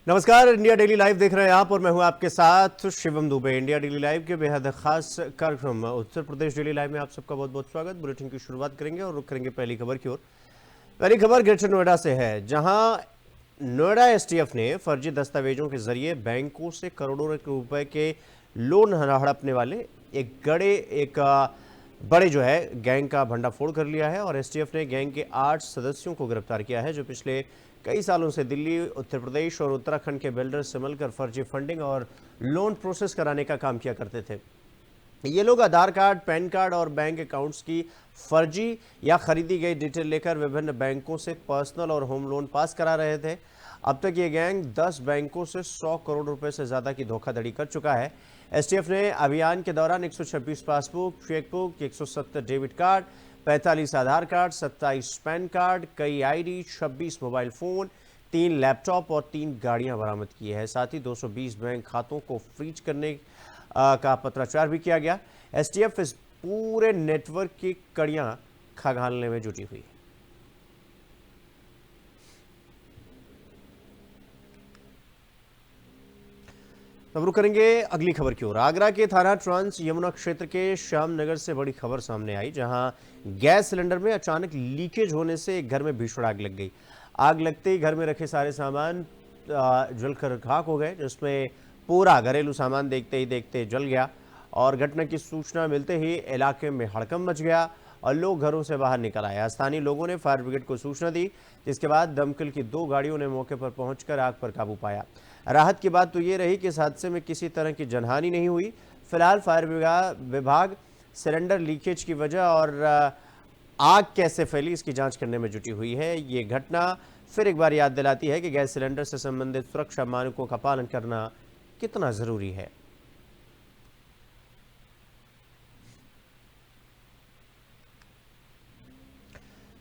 नमस्कार, India daily live देख रहे हैं आप और मैं हूं आपके साथ Shivam Dubey. India daily live के बेहद खास कार्यक्रम उत्तर प्रदेश डेली लाइव में आप सबका बहुत बहुत स्वागत। बुलेटिन की शुरुआत करेंगे और रुक करेंगे पहली खबर की ओर। पहली खबर ग्रेटर नोएडा से है, जहां नोएडा एसटीएफ ने फर्जी दस्तावेजों के जरिए बैंकों से करोड़ों रुपए के लोन हड़पने वाले एक बड़े जो है गैंग का भंडाफोड़ कर लिया है और एसटीएफ ने गैंग के 8 सदस्यों को गिरफ्तार किया है, जो पिछले कई सालों से दिल्ली, उत्तर प्रदेश और उत्तराखंड के बिल्डर्स से मिलकर फर्जी फंडिंग और लोन प्रोसेस कराने का काम किया करते थे। ये लोग आधार कार्ड, पैन कार्ड और बैंक अकाउंट्स की फर्जी या खरीदी गई डिटेल लेकर विभिन्न बैंकों से पर्सनल और होम लोन पास करा रहे थे। अब तक ये गैंग 10 बैंकों से 100 करोड़ रुपए से ज्यादा की धोखाधड़ी कर चुका है। एसटीएफ ने अभियान के दौरान 126 पासबुक, चेकबुक, 170 डेबिट कार्ड, 45 आधार कार्ड, 27 पैन कार्ड, कई आईडी, 26 मोबाइल फोन, 3 लैपटॉप और 3 गाड़ियां बरामद की है। साथ ही 220 बैंक खातों को फ्रीज करने का पत्राचार भी किया गया। एसटीएफ इस पूरे नेटवर्क की कड़ियां खंगालने में जुटी हुई है। अब रुक करेंगे अगली खबर की ओर। आगरा के थाना ट्रांस यमुना क्षेत्र के श्याम नगर से बड़ी खबर सामने आई, जहां गैस सिलेंडर में अचानक लीकेज होने से एक घर में भीषण आग लग गई। आग लगते ही घर में रखे सारे सामान जलकर खाक हो गए, जिसमें पूरा घरेलू सामान देखते ही देखते जल गया और घटना की सूचना मिलते ही इलाके में हड़कंप मच गया और लोग घरों से बाहर निकल आए। स्थानीय लोगों ने फायर ब्रिगेड को सूचना दी, जिसके बाद दमकल की 2 गाड़ियों ने मौके पर पहुंचकर आग पर काबू पाया। राहत की बात तो ये रही कि इस हादसे में किसी तरह की जनहानि नहीं हुई। फिलहाल फायर विभाग सिलेंडर लीकेज की वजह और आग कैसे फैली इसकी जांच करने में जुटी हुई है। ये घटना फिर एक बार याद दिलाती है कि गैस सिलेंडर से संबंधित सुरक्षा मानकों का पालन करना कितना जरूरी है।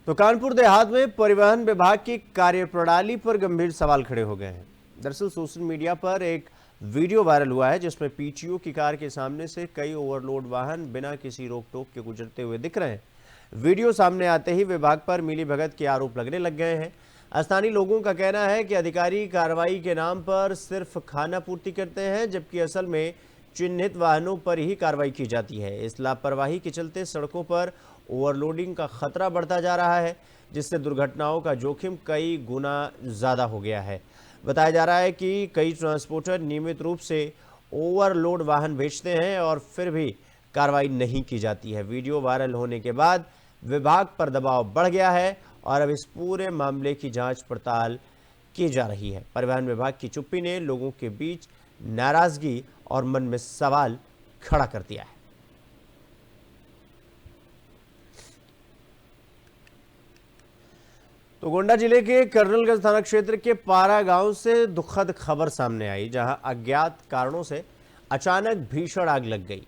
तो कानपुर देहात में परिवहन विभाग की कार्यप्रणाली पर गंभीर सवाल खड़े हो गए हैं। दरअसल सोशल मीडिया पर एक वीडियो वायरल हुआ है, जिसमें पीटीओ की कार के सामने से कई ओवरलोड वाहन बिना किसी रोक टोक के गुजरते हुए दिख रहे हैं। वीडियो सामने आते ही विभाग पर मिलीभगत के आरोप लगने लग गए हैं। स्थानीय लोगों का कहना है कि अधिकारी कार्रवाई के नाम पर सिर्फ खाना पूर्ति करते हैं, जबकि असल में चिन्हित वाहनों पर ही कार्रवाई की जाती है। इस लापरवाही के चलते सड़कों पर ओवरलोडिंग का खतरा बढ़ता जा रहा है, जिससे दुर्घटनाओं का जोखिम कई गुना ज्यादा हो गया है। बताया जा रहा है कि कई ट्रांसपोर्टर नियमित रूप से ओवरलोड वाहन बेचते हैं और फिर भी कार्रवाई नहीं की जाती है। वीडियो वायरल होने के बाद विभाग पर दबाव बढ़ गया है और अब इस पूरे मामले की जांच पड़ताल की जा रही है। परिवहन विभाग की चुप्पी ने लोगों के बीच नाराजगी और मन में सवाल खड़ा कर दिया है। तो गोंडा जिले के कर्नलगंज थाना क्षेत्र के पारा गांव से दुखद खबर सामने आई, जहां अज्ञात कारणों से अचानक भीषण आग लग गई।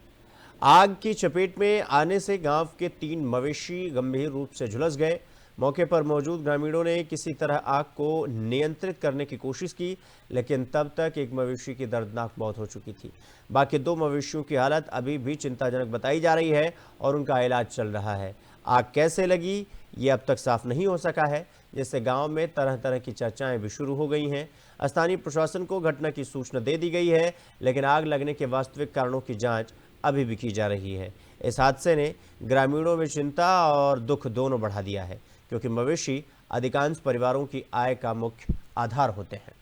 आग की चपेट में आने से गांव के 3 मवेशी गंभीर रूप से झुलस गए। मौके पर मौजूद ग्रामीणों ने किसी तरह आग को नियंत्रित करने की कोशिश की, लेकिन तब तक एक मवेशी की दर्दनाक मौत हो चुकी थी। बाकी 2 मवेशियों की हालत अभी भी चिंताजनक बताई जा रही है और उनका इलाज चल रहा है। आग कैसे लगी ये अब तक साफ नहीं हो सका है, जिससे गांव में तरह तरह की चर्चाएं भी शुरू हो गई हैं। स्थानीय प्रशासन को घटना की सूचना दे दी गई है, लेकिन आग लगने के वास्तविक कारणों की जांच अभी भी की जा रही है। इस हादसे ने ग्रामीणों में चिंता और दुख दोनों बढ़ा दिया है, क्योंकि मवेशी अधिकांश परिवारों की आय का मुख्य आधार होते हैं।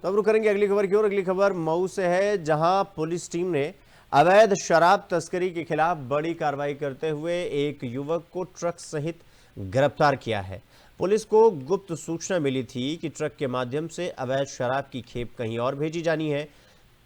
तो अब रुक करेंगे अगली खबर की ओर। अगली खबर मऊ से है, जहां पुलिस टीम ने अवैध शराब तस्करी के खिलाफ बड़ी कार्रवाई करते हुए एक युवक को ट्रक सहित गिरफ्तार किया है। पुलिस को गुप्त सूचना मिली थी कि ट्रक के माध्यम से अवैध शराब की खेप कहीं और भेजी जानी है।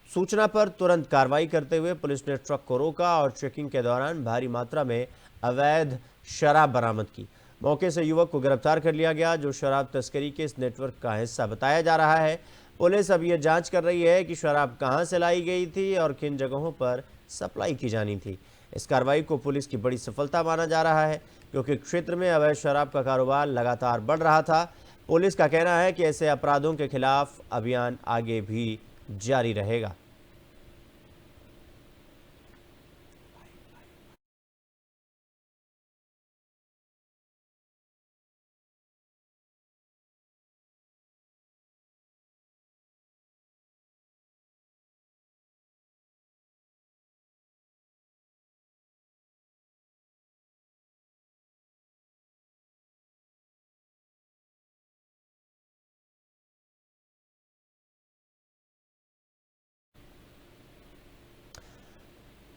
सूचना पर तुरंत कार्रवाई करते हुए पुलिस ने ट्रक को रोका और चेकिंग के दौरान भारी मात्रा में अवैध शराब बरामद की। मौके से युवक को गिरफ्तार कर लिया गया, जो शराब तस्करी के इस नेटवर्क का हिस्सा बताया जा रहा है। पुलिस अब यह जांच कर रही है कि शराब कहां से लाई गई थी और किन जगहों पर सप्लाई की जानी थी। इस कार्रवाई को पुलिस की बड़ी सफलता माना जा रहा है, क्योंकि क्षेत्र में अवैध शराब का कारोबार लगातार बढ़ रहा था। पुलिस का कहना है कि ऐसे अपराधों के खिलाफ अभियान आगे भी जारी रहेगा।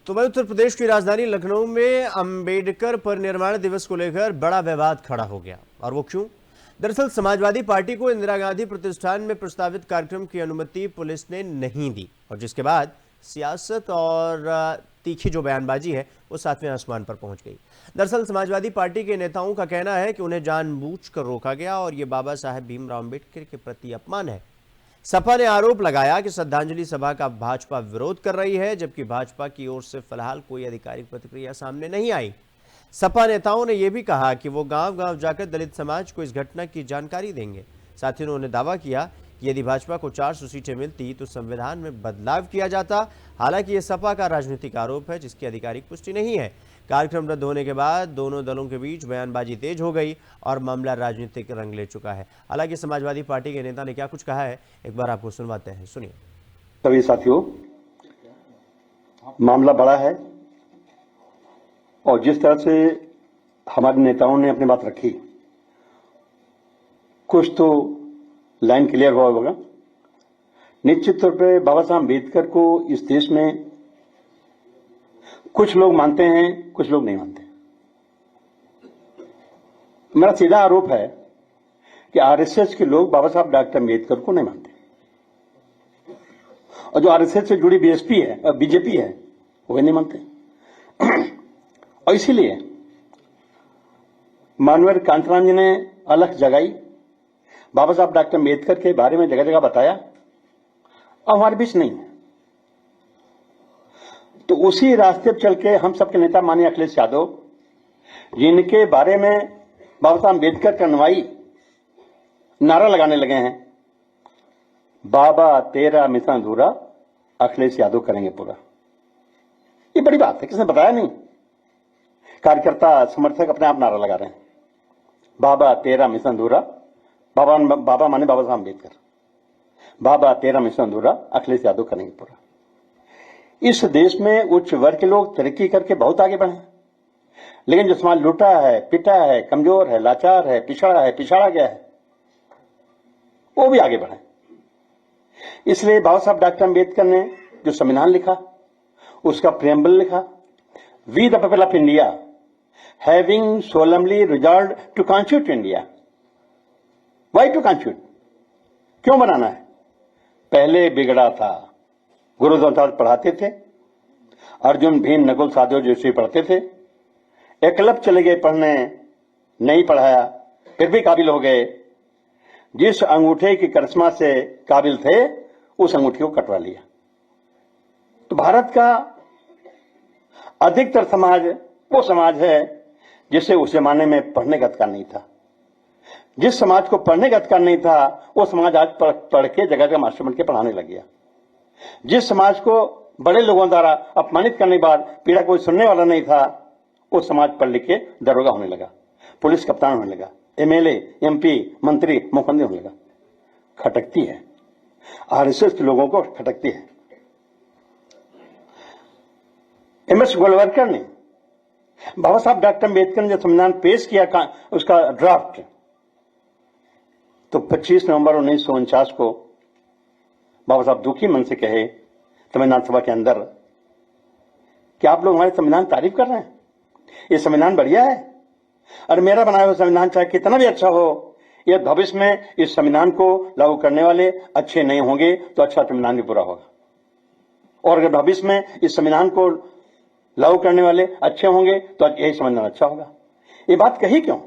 तो वहीं उत्तर प्रदेश की राजधानी लखनऊ में अंबेडकर परिनिर्वाण दिवस को लेकर बड़ा विवाद खड़ा हो गया। और वो क्यों? दरअसल समाजवादी पार्टी को इंदिरा गांधी प्रतिष्ठान में प्रस्तावित कार्यक्रम की अनुमति पुलिस ने नहीं दी, और जिसके बाद सियासत और तीखी जो बयानबाजी है वो सातवें आसमान पर पहुंच गई। दरअसल समाजवादी पार्टी के नेताओं का कहना है कि उन्हें जानबूझकर रोका गया और ये बाबा साहेब भीमराव अंबेडकर के प्रति अपमान है। सपा ने आरोप लगाया कि श्रद्धांजलि सभा का भाजपा विरोध कर रही है, जबकि भाजपा की ओर से फिलहाल कोई आधिकारिक प्रतिक्रिया सामने नहीं आई। सपा नेताओं ने यह भी कहा कि वो गांव-गांव जाकर दलित समाज को इस घटना की जानकारी देंगे। साथ ही उन्होंने दावा किया कि यदि भाजपा को 400 सीटें मिलती तो संविधान में बदलाव किया जाता। हालांकि ये सपा का राजनीतिक आरोप है जिसकी आधिकारिक पुष्टि नहीं है। कार्यक्रम रद्द होने के बाद दोनों दलों के बीच बयानबाजी तेज हो गई और मामला राजनीतिक रंग ले चुका है। हालांकि समाजवादी पार्टी के नेता ने क्या कुछ कहा है, एक बार आपको सुनवाते हैं, सुनिए। सभी साथियों, मामला बड़ा है और जिस तरह से हमारे नेताओं ने अपनी बात रखी, कुछ तो लाइन क्लियर हुआ होगा। निश्चित तौर पे बाबा साहब अम्बेडकर को इस देश में कुछ लोग मानते हैं, कुछ लोग नहीं मानते। मेरा सीधा आरोप है कि आरएसएस के लोग बाबा साहब डॉक्टर अम्बेडकर को नहीं मानते, और जो आरएसएस से जुड़ी बीएसपी है और बीजेपी है वो नहीं मानते। और इसीलिए मानवर कांतरान जी ने अलख जगाई, बाबा साहब डॉक्टर अम्बेडकर के बारे में जगह जगह बताया, और हमारे बीच नहीं है। तो उसी रास्ते पर चल के हम सबके नेता माननीय अखिलेश यादव, जिनके बारे में बाबा साहब अम्बेडकर का अनुयायी नारा लगाने लगे हैं, बाबा तेरा मिशन अधूरा, अखिलेश यादव करेंगे पूरा। ये बड़ी बात है, किसने बताया नहीं। कार्यकर्ता समर्थक अपने आप नारा लगा रहे हैं, बाबा तेरा मिशन अधूरा, बाबा माने बाबा साहब अम्बेडकर, बाबा तेरा मिशन अधूरा, अखिलेश यादव करेंगे पूरा। इस देश में उच्च वर्ग के लोग तरक्की करके बहुत आगे बढ़े, लेकिन जो समाज लूटा है, पिटा है, कमजोर है, लाचार है, पिछड़ा गया है, वो भी आगे बढ़े। इसलिए बाबा साहब डॉक्टर अम्बेडकर ने जो संविधान लिखा, उसका प्रियम्बल लिखा, we the people of India having solemnly resolved to constitute India. Why to constitute? क्यों बनाना है? पहले बिगड़ा था, गुरु द्रोणाचार्य पढ़ाते थे, अर्जुन भीम नकुल सहदेव जैसे पढ़ते थे, एकलव्य चले गए पढ़ने, नहीं पढ़ाया, फिर भी काबिल हो गए। जिस अंगूठे की करिश्मा से काबिल थे, उस अंगूठे को कटवा लिया। तो भारत का अधिकतर समाज वो समाज है जिसे उस जमाने में पढ़ने का अधिकार नहीं था। जिस समाज को पढ़ने का अधिकार नहीं था, वो समाज आज पढ़ के जगह जगह मास्टर बन के पढ़ाने लग गया। जिस समाज को बड़े लोगों द्वारा अपमानित करने के बाद पीड़ा कोई सुनने वाला नहीं था, वो समाज पढ़ लिख के दरोगा होने लगा, पुलिस कप्तान होने लगा, एमएलए, एमपी, मंत्री, मुख्यमंत्री होने लगा। खटकती है, आरएसएस के लोगों को खटकती है। एमएस गोलवलकर ने, बाबा साहब डॉक्टर अम्बेडकर ने जब संविधान पेश किया, उसका ड्राफ्ट, तो 25 नवंबर 1949 को बाबा साहब दुखी मन से कहे संविधान सभा के अंदर कि आप लोग हमारे संविधान तारीफ कर रहे हैं, ये संविधान बढ़िया है, और मेरा बनाया हुआ संविधान चाहे कितना भी अच्छा हो, यह भविष्य में इस संविधान को लागू करने वाले अच्छे नहीं होंगे तो अच्छा संविधान भी पूरा होगा, और अगर भविष्य में इस संविधान को लागू करने वाले अच्छे होंगे तो यही संविधान अच्छा होगा। ये बात कही क्यों?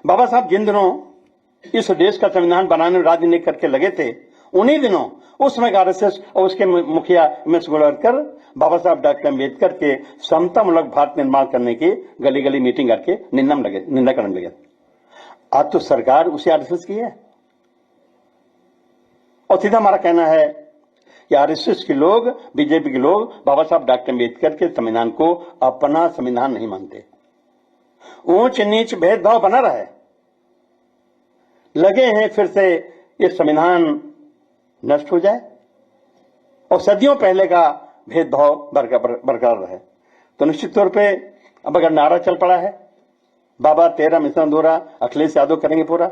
बाबा साहब जिन दिनों इस देश का संविधान बनाने में राजनीति करके लगे थे, उन्हीं दिनों उस समय आरएसएस और उसके मुखिया एमएस गोलवलकर बाबा साहब डॉक्टर अम्बेडकर के समतामूलक भारत निर्माण करने की गली गली मीटिंग करके निंदा करने लगे। आज तो सरकार उसी आरएसएस की है, और सीधा हमारा कहना है कि आरएसएस के लोग, बीजेपी के लोग बाबा साहब डॉक्टर अम्बेडकर के संविधान को अपना संविधान नहीं मानते। ऊंच नीच भेदभाव बना रहा है, लगे हैं फिर से ये संविधान नष्ट हो जाए और सदियों पहले का भेदभाव बरकरार रहे। तो निश्चित तौर पे अब अगर नारा चल पड़ा है, बाबा तेरा मिशन अधूरा, अखिलेश यादव करेंगे पूरा,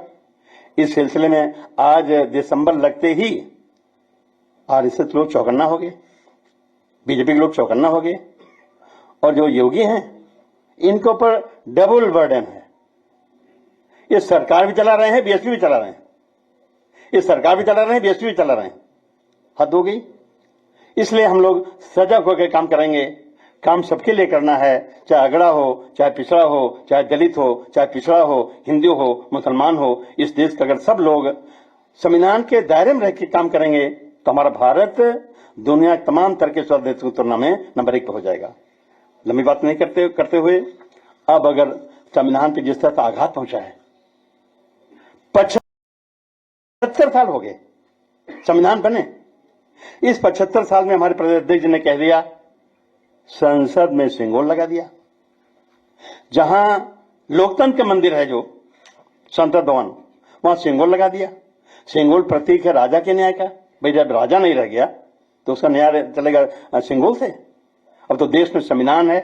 इस सिलसिले में आज दिसंबर लगते ही आरएसएस लोग चौकन्ना हो गए, बीजेपी के लोग चौकन्ना हो गए, और जो योगी हैं इनके ऊपर डबल बर्डन है। ये सरकार भी चला रहे हैं, बीएसपी भी चला रहे हैं, ये सरकार भी चला रहे हैं, बीएसपी भी चला रहे हैं। हद हो गई। इसलिए हम लोग सजग होकर काम करेंगे। काम सबके लिए करना है, चाहे अगड़ा हो, चाहे पिछड़ा हो, चाहे दलित हो, चाहे पिछड़ा हो, हिंदू हो, मुसलमान हो। इस देश का अगर सब लोग संविधान के दायरे में रह के काम करेंगे तो हमारा भारत दुनिया के तमाम तरह के स्वर देशों की तुलना में नंबर 1 पर हो जाएगा। लंबी बात नहीं करते हुए अब अगर संविधान पे जिस तरह से आघात पहुंचा है, 75 साल हो गए संविधान बने। इस 75 साल में हमारे प्रदेश अध्यक्ष ने कह दिया, संसद में सिंगोल लगा दिया। जहां लोकतंत्र का मंदिर है, जो संसद भवन, वहां सिंगोल लगा दिया। सिंगोल प्रतीक है राजा के न्याय का। भाई जब राजा नहीं रह गया तो उसका न्याय चलेगा सिंगोल से। अब तो देश में संविधान है,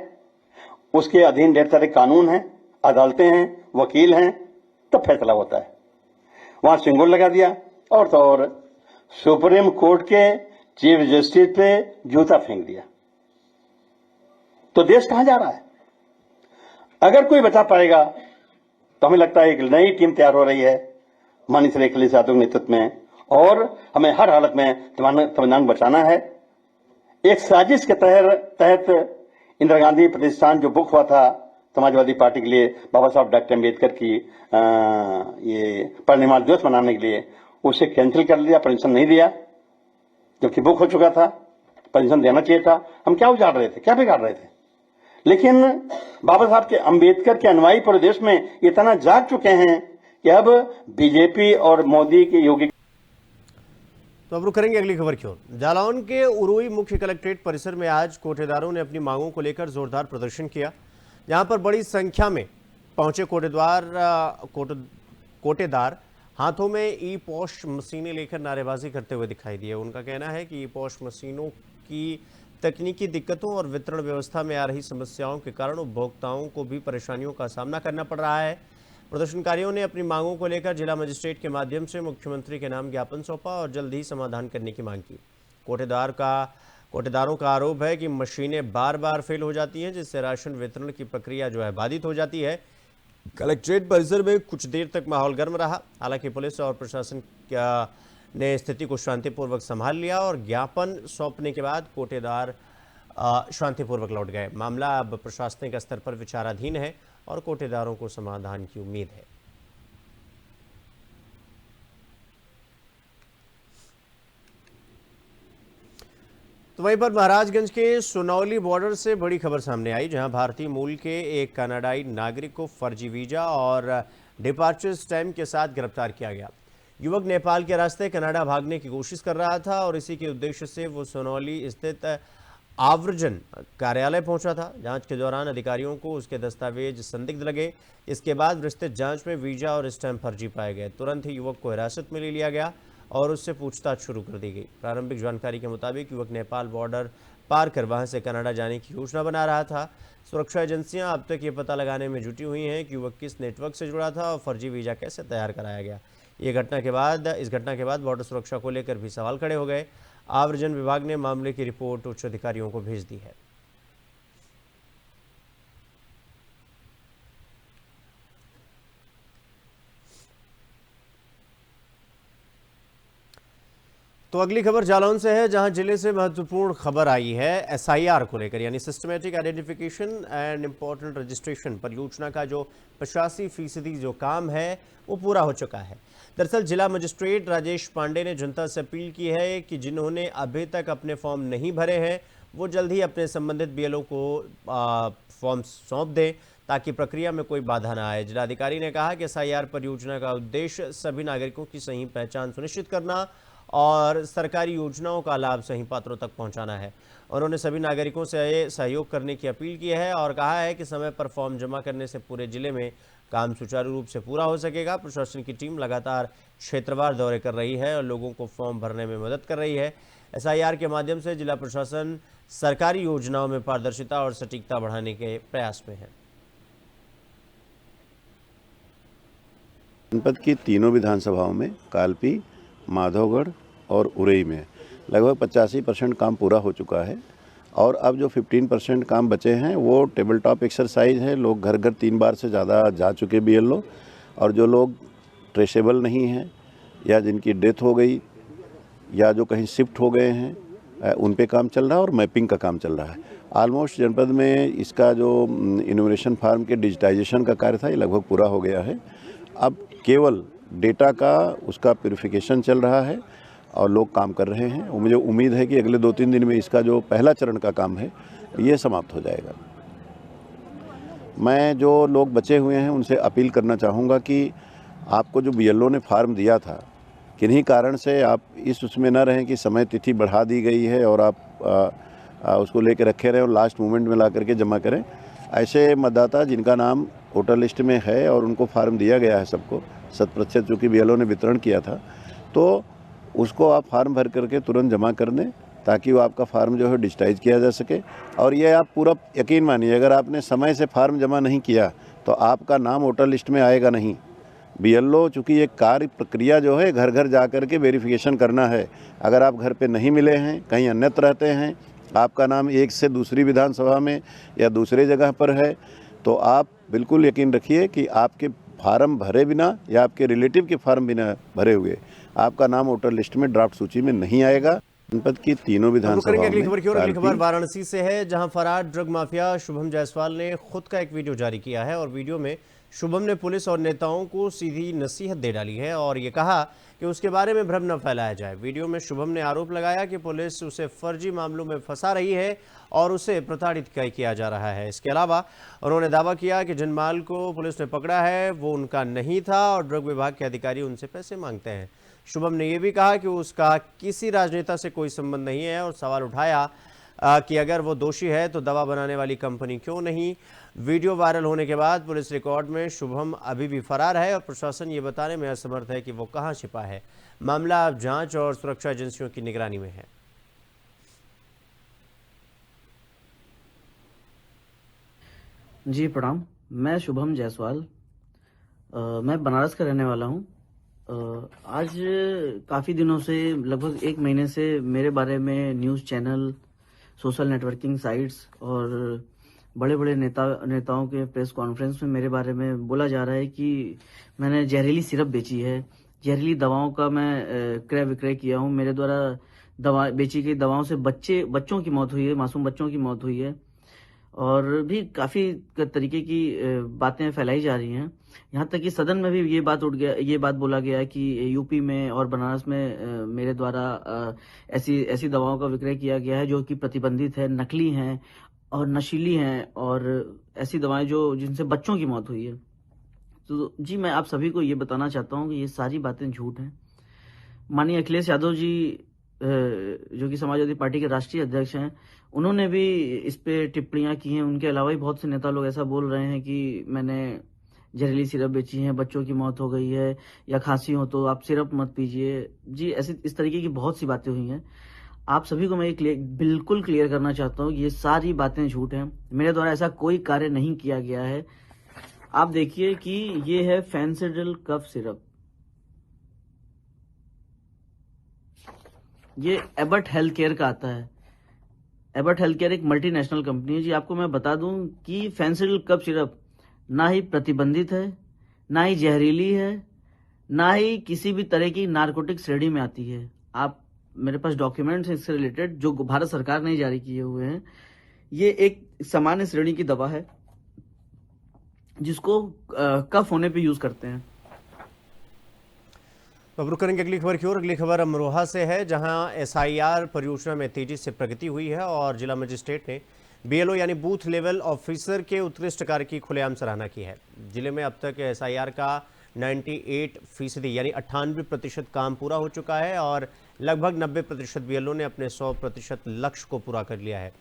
उसके अधीन ढेर सारे कानून हैं, अदालतें हैं, वकील हैं, तब फैसला होता है। वहां सिंगोल लगा दिया। और तो और सुप्रीम कोर्ट के चीफ जस्टिस पे जूता फेंक दिया। तो देश कहां जा रहा है? अगर कोई बचा पाएगा तो हमें लगता है एक नई टीम तैयार हो रही है माननीय श्री अखिलेश यादव के नेतृत्व में, और हमें हर हालत में संविधान बचाना है। एक साजिश के तहत इंदिरा गांधी प्रतिष्ठान जो बुक हुआ था समाजवादी पार्टी के लिए बाबा साहब डॉक्टर अम्बेडकर की ये परिनिर्वाण दिवस मनाने के लिए, उसे कैंसिल कर दिया, परमिशन नहीं दिया, जबकि बुक हो चुका था, परमिशन देना चाहिए था। हम क्या उजाड़ रहे थे, क्या बिगाड़ रहे थे? लेकिन बाबा साहब के अम्बेडकर के अनुयायी पूरे देश में इतना जाग चुके हैं कि अब बीजेपी और मोदी के योगी। तो अब रुक करेंगे अगली खबर की ओर। जालौन के उरुई मुख्य कलेक्ट्रेट परिसर में आज कोटेदारों ने अपनी मांगों को लेकर जोरदार प्रदर्शन किया, जहां पर बड़ी संख्या में पहुंचे कोटेदार हाथों में ई पॉश मशीनें लेकर नारेबाजी करते हुए दिखाई दिए। उनका कहना है कि ई पॉश मशीनों की तकनीकी दिक्कतों और वितरण व्यवस्था में आ रही समस्याओं के कारण उपभोक्ताओं को भी परेशानियों का सामना करना पड़ रहा है। प्रदर्शनकारियों ने अपनी मांगों को लेकर जिला मजिस्ट्रेट के माध्यम से मुख्यमंत्री के नाम ज्ञापन सौंपा और जल्द ही समाधान करने की मांग की। कोटेदारों का आरोप है कि मशीनें बार बार फेल हो जाती हैं, जिससे राशन वितरण की प्रक्रिया जो है बाधित हो जाती है। कलेक्ट्रेट परिसर में कुछ देर तक माहौल गर्म रहा। हालांकि पुलिस और प्रशासन ने स्थिति को शांतिपूर्वक संभाल लिया और ज्ञापन सौंपने के बाद कोटेदार शांतिपूर्वक लौट गए। मामला अब प्रशासनिक स्तर पर विचाराधीन है और कोटेदारों को समाधान की उम्मीद है। तो वहीं पर महाराजगंज के सुनौली बॉर्डर से बड़ी खबर सामने आई, जहां भारतीय मूल के एक कनाडाई नागरिक को फर्जी वीजा और डिपार्चर स्टैम्प के साथ गिरफ्तार किया गया। युवक नेपाल के रास्ते कनाडा भागने की कोशिश कर रहा था और इसी के उद्देश्य से वो सुनौली स्थित आव्रजन कार्यालय पहुंचा था। जांच के दौरान अधिकारियों को उसके दस्तावेज संदिग्ध लगे। इसके बाद विस्तृत जांच में वीजा और स्टैम्प फर्जी पाए गए। तुरंत ही युवक को हिरासत में ले लिया गया और उससे पूछताछ शुरू कर दी गई। प्रारंभिक जानकारी के मुताबिक युवक नेपाल बॉर्डर पार कर वहां से कनाडा जाने की योजना बना रहा था। सुरक्षा एजेंसियां अब तक ये पता लगाने में जुटी हुई हैं कि युवक किस नेटवर्क से जुड़ा था और फर्जी वीजा कैसे तैयार कराया गया। इस घटना के बाद बॉर्डर सुरक्षा को लेकर भी सवाल खड़े हो गए। आव्रजन विभाग ने मामले की रिपोर्ट उच्च अधिकारियों को भेज दी है। तो अगली खबर जालौन से है, जहां जिले से महत्वपूर्ण खबर आई है एसआईआर को लेकर, यानी systematic identification and important registration परियोजना का जो 85% जो काम है वो पूरा हो चुका है। दरअसल जिला मजिस्ट्रेट राजेश पांडे ने जनता से अपील की है कि जिन्होंने अभी तक अपने फॉर्म नहीं भरे हैं वो जल्द ही अपने संबंधित बीएलओ को फॉर्म सौंप दें, ताकि प्रक्रिया में कोई बाधा ना आए। जिलाधिकारी ने कहा कि एसआईआर परियोजना का उद्देश्य सभी नागरिकों की सही पहचान सुनिश्चित करना और सरकारी योजनाओं का लाभ सही पात्रों तक पहुंचाना है। उन्होंने सभी नागरिकों से सहयोग करने की अपील की है और कहा है कि समय पर फॉर्म जमा करने से पूरे जिले में काम सुचारू रूप से पूरा हो सकेगा। प्रशासन की टीम लगातार क्षेत्रवार दौरे कर रही है और लोगों को फॉर्म भरने में मदद कर रही है। एसआईआर के माध्यम से जिला प्रशासन सरकारी योजनाओं में पारदर्शिता और सटीकता बढ़ाने के प्रयास में है। जनपद की तीनों विधानसभाओं में कालपी, माधवगढ़ और उरई में लगभग 85% काम पूरा हो चुका है और अब जो 15% काम बचे हैं वो टेबल टॉप एक्सरसाइज है। लोग घर घर 3 बार से ज़्यादा जा चुके BLO, और जो लोग ट्रेसेबल नहीं हैं या जिनकी डेथ हो गई या जो कहीं शिफ्ट हो गए हैं उन पे काम चल रहा है और मैपिंग का काम चल रहा है। ऑलमोस्ट जनपद में इसका जो इनोवेशन फार्म के डिजिटाइजेशन का कार्य था ये लगभग पूरा हो गया है। अब केवल डेटा का उसका प्यूरिफिकेशन चल रहा है और लोग काम कर रहे हैं। मुझे उम्मीद है कि अगले 2-3 दिन में इसका जो पहला चरण का काम है ये समाप्त हो जाएगा। मैं जो लोग बचे हुए हैं उनसे अपील करना चाहूँगा कि आपको जो BLO ने फार्म दिया था, किन्हीं कारण से आप उसमें न रहें कि समय तिथि बढ़ा दी गई है और आप उसको लेकर रखे रहें और लास्ट मोमेंट में ला करके जमा करें। ऐसे मतदाता जिनका नाम वोटर लिस्ट में है और उनको फार्म दिया गया है सबको 100% चूँकि BLO ने वितरण किया था, तो उसको आप फार्म भर करके तुरंत जमा कर दें ताकि वो आपका फार्म जो है डिजिटाइज किया जा सके। और ये आप पूरा यकीन मानिए, अगर आपने समय से फार्म जमा नहीं किया तो आपका नाम वोटर लिस्ट में आएगा नहीं। BLO चूँकि ये कार्य प्रक्रिया जो है घर घर जा कर के वेरिफिकेशन करना है। अगर आप घर पे नहीं मिले हैं, कहीं अन्यत्र रहते हैं, आपका नाम एक से दूसरी विधानसभा में या दूसरे जगह पर है, तो आप बिल्कुल यकीन रखिए कि आपके फार्म भरे बिना या आपके रिलेटिव के फार्म बिना भरे हुए आपका नाम वोटर लिस्ट में ड्राफ्ट सूची में नहीं आएगा। जनपद की तीनों विधानसभाओं अगली खबर की ओर। अगली खबर में वाराणसी से है, जहां फरार ड्रग माफिया शुभम जायसवाल ने खुद का एक वीडियो जारी किया है और वीडियो में शुभम ने पुलिस और नेताओं को सीधी नसीहत दे डाली है और ये कहा कि उसके बारे में भ्रम न फैलाया जाए। वीडियो में शुभम ने आरोप लगाया कि पुलिस उसे फर्जी मामलों में फंसा रही है और उसे प्रताड़ित किया जा रहा है। इसके अलावा उन्होंने दावा किया कि जिन माल को पुलिस ने पकड़ा है वो उनका नहीं था और ड्रग विभाग के अधिकारी उनसे पैसे मांगते हैं। शुभम ने यह भी कहा कि उसका किसी राजनेता से कोई संबंध नहीं है और सवाल उठाया कि अगर वो दोषी है तो दवा बनाने वाली कंपनी क्यों नहीं। वीडियो वायरल होने के बाद पुलिस रिकॉर्ड में शुभम अभी भी फरार है और प्रशासन ये बताने में असमर्थ है कि वो कहां छिपा है। मामला अब जांच और सुरक्षा एजेंसियों की निगरानी में है। जी प्रणाम, मैं शुभम जायसवाल, मैं बनारस का रहने वाला हूँ। आज काफ़ी दिनों से, लगभग 1 महीने से मेरे बारे में news channel, social networking sites और बड़े बड़े नेताओं के प्रेस कॉन्फ्रेंस में मेरे बारे में बोला जा रहा है कि मैंने जहरीली सिरप बेची है, जहरीली दवाओं का मैं क्रय विक्रय किया हूँ। मेरे द्वारा बेची गई दवाओं से बच्चों की मौत हुई है, मासूम बच्चों की मौत हुई है और भी काफ़ी तरीके की बातें फैलाई जा रही हैं। यहाँ तक कि सदन में भी ये बात बोला गया कि यूपी में और बनारस में मेरे द्वारा ऐसी दवाओं का विक्रय किया गया है जो कि प्रतिबंधित है, नकली हैं और नशीली हैं और ऐसी दवाएं जिनसे बच्चों की मौत हुई है। तो जी, मैं आप सभी को ये बताना चाहता हूँ कि ये सारी बातें झूठ हैं। माननीय अखिलेश यादव जी, जो कि समाजवादी पार्टी के राष्ट्रीय अध्यक्ष हैं, उन्होंने भी इस पे टिप्पणियां की हैं। उनके अलावा भी बहुत से नेता लोग ऐसा बोल रहे हैं कि मैंने जहरीली सिरप बेची है, बच्चों की मौत हो गई है, या खांसी हो तो आप सिरप मत पीजिए। जी, इस तरीके की बहुत सी बातें हुई हैं। आप सभी को मैं बिल्कुल क्लियर करना चाहता हूँ कि ये सारी बातें झूठ हैं। मेरे द्वारा ऐसा कोई कार्य नहीं किया गया है। आप देखिए कि ये है फेंसिडिल कफ सिरप, ये एबट हेल्थ केयर का आता है। एबट हेल्थ केयर एक मल्टीनेशनल कंपनी है। जी, आपको मैं बता दूं कि फेंसिडिल कफ सिरप ना ही प्रतिबंधित है, ना ही जहरीली है, ना ही किसी भी तरह की नारकोटिक श्रेणी में आती है। आप, मेरे पास डॉक्यूमेंट्स हैं इससे रिलेटेड जो भारत सरकार ने जारी किए हुए हैं। ये एक सामान्य श्रेणी की दवा है जिसको कफ होने पे यूज करते हैं। अब रुक करेंगे अगली खबर की ओर। अगली खबर अमरोहा से है, जहां SIR परियोजना में तेजी से प्रगति हुई है और जिला मजिस्ट्रेट ने BLO यानी बूथ लेवल ऑफिसर के उत्कृष्ट कार्य की खुलेआम सराहना की है। जिले में अब तक SIR का 98% यानी 98% काम पूरा हो चुका है और लगभग 90% BLO ने अपने 100% लक्ष्य को पूरा कर लिया है।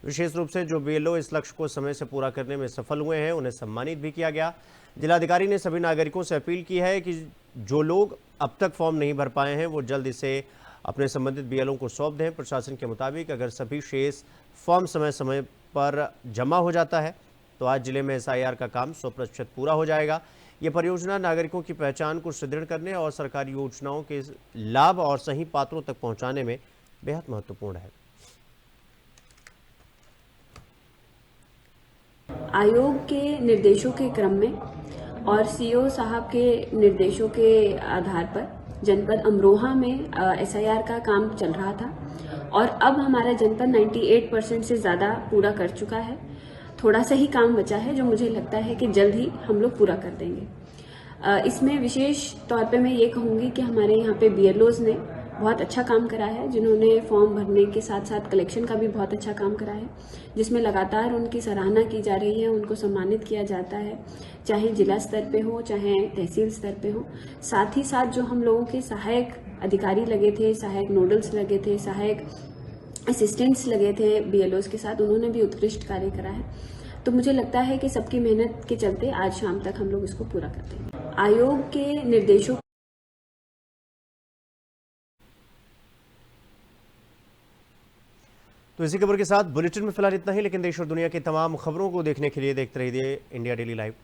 विशेष रूप से जो BLO इस लक्ष्य को समय से पूरा करने में सफल हुए हैं उन्हें सम्मानित भी किया गया। जिलाधिकारी ने सभी नागरिकों से अपील की है कि जो लोग अब तक फॉर्म नहीं भर पाए हैं वो जल्द इसे अपने संबंधित BLO को सौंप दें। प्रशासन के मुताबिक अगर सभी शेष फॉर्म समय समय पर जमा हो जाता है तो आज जिले में SIR का काम 100% पूरा हो जाएगा। ये परियोजना नागरिकों की पहचान को सुदृढ़ करने और सरकारी योजनाओं के लाभ और सही पात्रों तक पहुंचाने में बेहद महत्वपूर्ण है। आयोग के निर्देशों के क्रम में और सीओ साहब के निर्देशों के आधार पर जनपद अमरोहा में एसआईआर का काम चल रहा था और अब हमारा जनपद 98% से ज़्यादा पूरा कर चुका है। थोड़ा सा ही काम बचा है जो मुझे लगता है कि जल्द ही हम लोग पूरा कर देंगे। इसमें विशेष तौर पे मैं ये कहूँगी कि हमारे यहाँ पे बीएलओज ने बहुत अच्छा काम करा है, जिन्होंने फॉर्म भरने के साथ साथ कलेक्शन का भी बहुत अच्छा काम करा है, जिसमें लगातार उनकी सराहना की जा रही है, उनको सम्मानित किया जाता है, चाहे जिला स्तर पे हो चाहे तहसील स्तर पे हो। साथ ही साथ जो हम लोगों के सहायक अधिकारी लगे थे, सहायक नोडल्स लगे थे, सहायक असिस्टेंट्स लगे थे बीएलओज के साथ, उन्होंने भी उत्कृष्ट कार्य करा है। तो मुझे लगता है कि सबकी मेहनत के चलते आज शाम तक हम लोग इसको पूरा कर देंगे। आयोग के निर्देशों तो इसी खबर के साथ बुलेटिन में फिलहाल इतना ही, लेकिन देश और दुनिया की तमाम खबरों को देखने के लिए देखते रहिए इंडिया डेली लाइव।